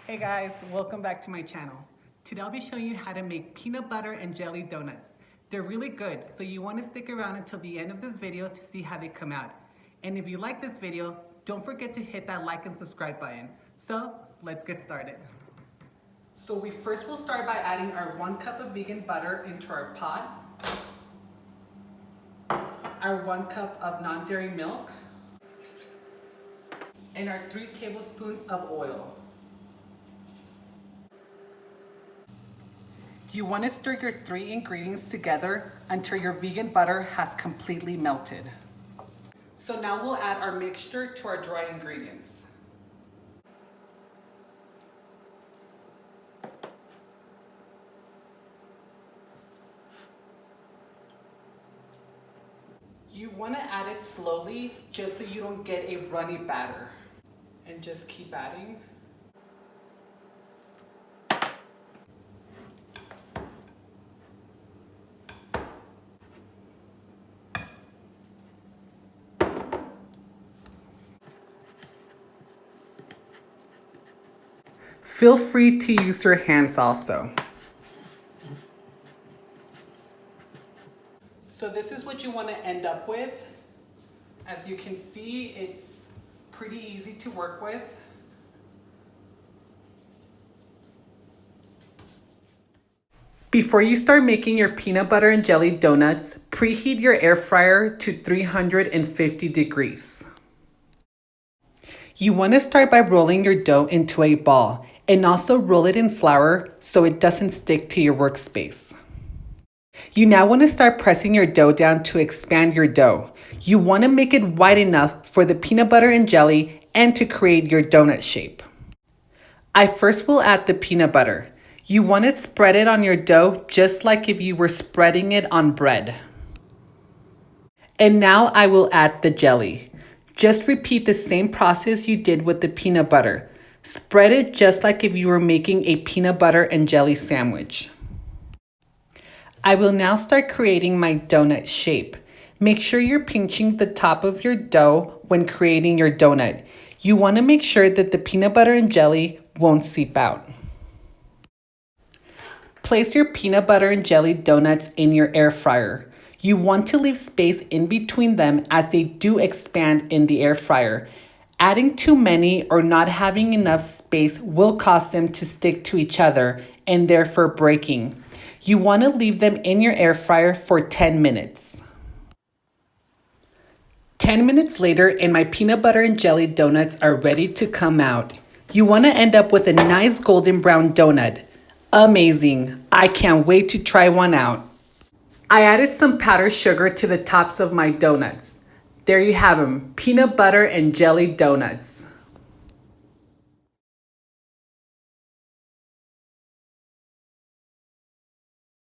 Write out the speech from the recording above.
Hey guys, welcome back to my channel. Today I'll be showing you how to make peanut butter and jelly donuts. They're really good, so you want to stick around until the end of this video to see how they come out. And if you like this video, don't forget to hit that like and subscribe button. So let's get started. So we first will start by adding our 1 cup of vegan butter into our pot, our 1 cup of non-dairy milk, and our 3 tablespoons of oil. You want to stir your 3 ingredients together until your vegan butter has completely melted. So now we'll add our mixture to our dry ingredients. You want to add it slowly just so you don't get a runny batter. And just keep adding. Feel free to use your hands also. So this is what you want to end up with. As you can see, it's pretty easy to work with. Before you start making your peanut butter and jelly donuts, preheat your air fryer to 350 degrees. You want to start by rolling your dough into a ball and also roll it in flour so it doesn't stick to your workspace. You now want to start pressing your dough down to expand your dough. You want to make it wide enough for the peanut butter and jelly and to create your donut shape. I first will add the peanut butter. You want to spread it on your dough just like if you were spreading it on bread. And now I will add the jelly. Just repeat the same process you did with the peanut butter. Spread it just like if you were making a peanut butter and jelly sandwich. I will now start creating my donut shape. Make sure you're pinching the top of your dough when creating your donut. You want to make sure that the peanut butter and jelly won't seep out. Place your peanut butter and jelly donuts in your air fryer. You want to leave space in between them as they do expand in the air fryer. Adding too many or not having enough space will cause them to stick to each other and therefore breaking. You want to leave them in your air fryer for 10 minutes. 10 minutes later and my peanut butter and jelly donuts are ready to come out. You want to end up with a nice golden brown donut. Amazing! I can't wait to try one out. I added some powdered sugar to the tops of my donuts. There you have them, peanut butter and jelly donuts.